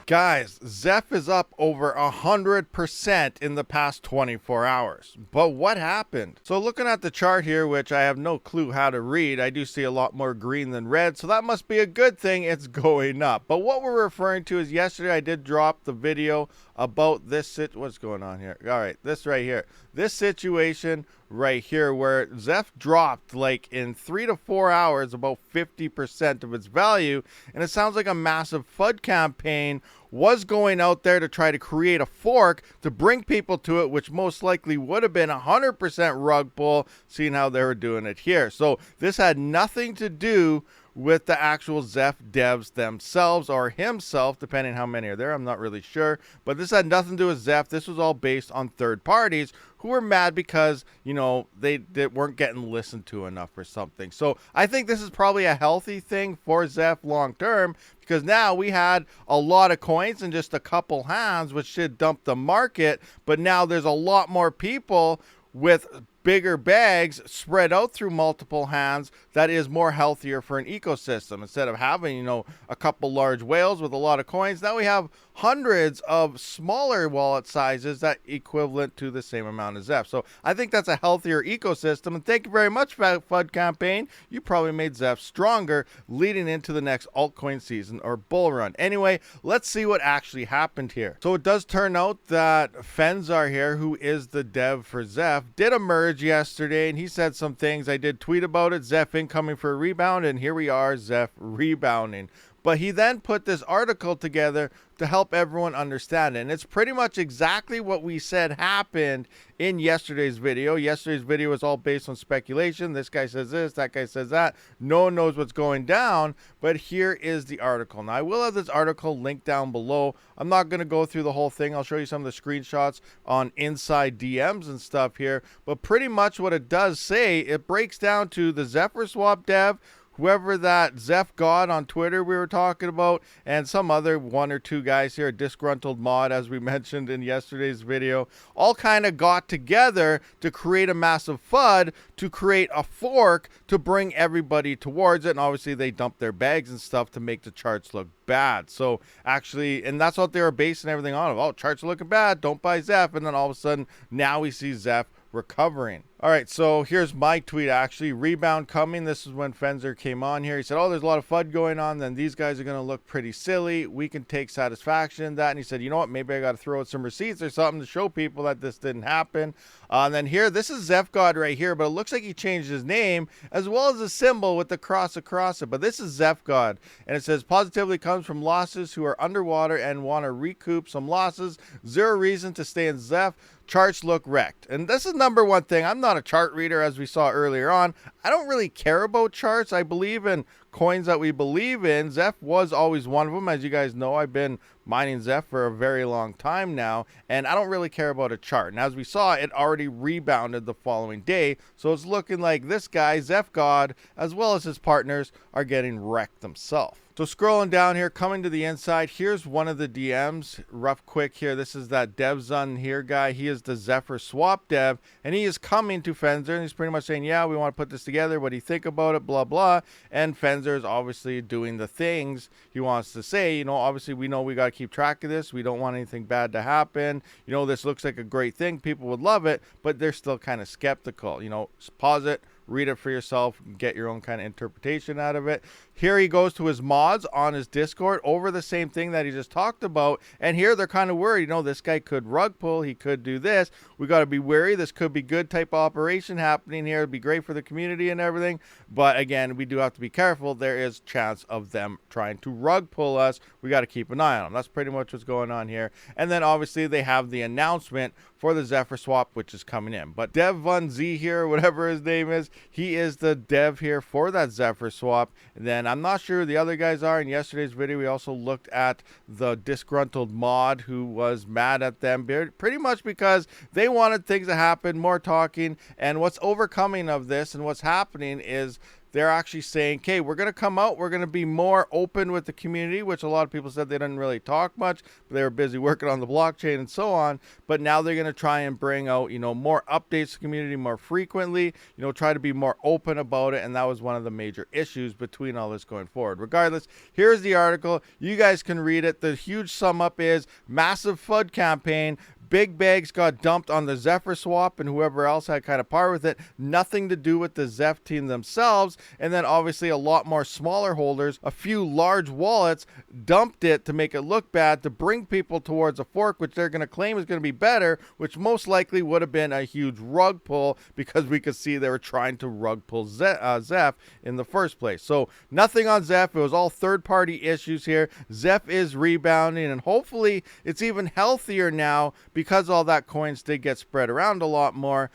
Guys, Zeph is up over 100% in the past 24 hours. But what happened? So looking at the chart here, which I have no clue how to read, I do see a lot more green than red. So that must be a good thing. It's going up. But what we're referring to is yesterday I did drop the video about this. What's going on here? All right, this right here. This situation right here where Zeph dropped like in 3 to 4 hours about 50% of its value. And it sounds like a massive FUD campaign was going out there to try to create a fork to bring people to it, which most likely would have been 100% rug pull, seeing how they were doing it here. So this had nothing to do with the actual Zeph devs themselves or himself, depending how many are there. I'm not really sure. But this had nothing to do with Zeph. This was all based on third parties who were mad because, you know, they weren't getting listened to enough or something. So I think this is probably a healthy thing for Zeph long term, because now we had a lot of coins in just a couple hands, which should dump the market. But now there's a lot more people with bigger bags spread out through multiple hands. That is more healthier for an ecosystem. Instead of having, you know, a couple large whales with a lot of coins, now we have hundreds of smaller wallet sizes that equivalent to the same amount of Zeph. So I think that's a healthier ecosystem. And thank you very much, FUD campaign. You probably made Zeph stronger leading into the next altcoin season or bull run. Anyway, let's see what actually happened here. So it does turn out that Fenzar here, who is the dev for Zeph, did emerge yesterday, and he said some things. I did tweet about it. Zeph incoming for a rebound, and here we are, Zeph rebounding. But he then put this article together to help everyone understand it. And it's pretty much exactly what we said happened in yesterday's video. Yesterday's video was all based on speculation. This guy says this, that guy says that. No one knows what's going down. But here is the article. Now, I will have this article linked down below. I'm not going to go through the whole thing. I'll show you some of the screenshots on inside DMs and stuff here. But pretty much what it does say, it breaks down to the Zephyr swap dev, whoever that Zeph God on Twitter we were talking about, and some other one or two guys here, a disgruntled mod, as we mentioned in yesterday's video, all kind of got together to create a massive FUD, to create a fork to bring everybody towards it. And obviously they dumped their bags and stuff to make the charts look bad. So actually, and that's what they were basing everything on. Oh, charts are looking bad, don't buy Zeph. And then all of a sudden, now we see Zeph recovering. All right, so here's my tweet actually. Rebound coming. This is when Fenzar came on here. He said, oh, there's a lot of FUD going on. Then these guys are going to look pretty silly. We can take satisfaction in that. And he said, you know what? Maybe I got to throw out some receipts or something to show people that this didn't happen. And then here, this is Zeph God right here, but it looks like he changed his name as well as the symbol with the cross across it. But this is Zeph God. And it says, positively comes from losses who are underwater and want to recoup some losses. Zero reason to stay in Zeph. Charts look wrecked. And this is number one thing. I'm not a chart reader, as we saw earlier on. I don't really care about charts. I believe in coins that we believe in. Zeph was always one of them. As you guys know, I've been mining Zeph for a very long time now, and I don't really care about a chart. And as we saw, it already rebounded the following day. So it's looking like this guy, Zeph God, as well as his partners, are getting wrecked themselves. So scrolling down here, coming to the inside, here's one of the DMs. Rough quick here. This is that DevZun here guy. He is the Zephyr swap dev, and he is coming to Fenzar, and he's pretty much saying, yeah, we want to put this together. What do you think about it? Blah, blah. And Fenzar is obviously doing the things he wants to say. You know, obviously we know we got to keep track of this. We don't want anything bad to happen. You know, this looks like a great thing. People would love it, but they're still kind of skeptical. You know, pause it. Read it for yourself, get your own kind of interpretation out of it. Here he goes to his mods on his Discord over the same thing that he just talked about. And here they're kind of worried, you know, this guy could rug pull. He could do this. We got to be wary. This could be good type of operation happening here. It'd be great for the community and everything. But again, we do have to be careful. There is chance of them trying to rug pull us. We got to keep an eye on them. That's pretty much what's going on here. And then obviously they have the announcement for the Zephyr swap, which is coming in. But DevVunZ here, whatever his name is, he is the dev here for that Zephyr swap. And then I'm not sure who the other guys are. In yesterday's video, we also looked at the disgruntled mod who was mad at them pretty much because they wanted things to happen, more talking. And what's overcoming of this and what's happening is they're actually saying, okay, we're going to come out, we're going to be more open with the community, which a lot of people said they didn't really talk much, but they were busy working on the blockchain and so on. But now they're going to try and bring out, you know, more updates to the community more frequently, you know, try to be more open about it. And that was one of the major issues between all this going forward. Regardless, here's the article. You guys can read it. The huge sum up is massive FUD campaign. Big bags got dumped on the Zephyr swap and whoever else had kind of par with it. Nothing to do with the Zeph team themselves. And then obviously a lot more smaller holders, a few large wallets dumped it to make it look bad, to bring people towards a fork, which they're going to claim is going to be better, which most likely would have been a huge rug pull because we could see they were trying to rug pull Zeph in the first place. So nothing on Zeph. It was all third-party issues here. Zeph is rebounding, and hopefully it's even healthier now because all that coins did get spread around a lot more.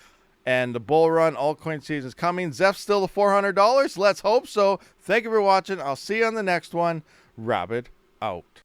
And the bull run, altcoin season is coming. Zeph's still the $400. Let's hope so. Thank you for watching. I'll see you on the next one. Rabid out.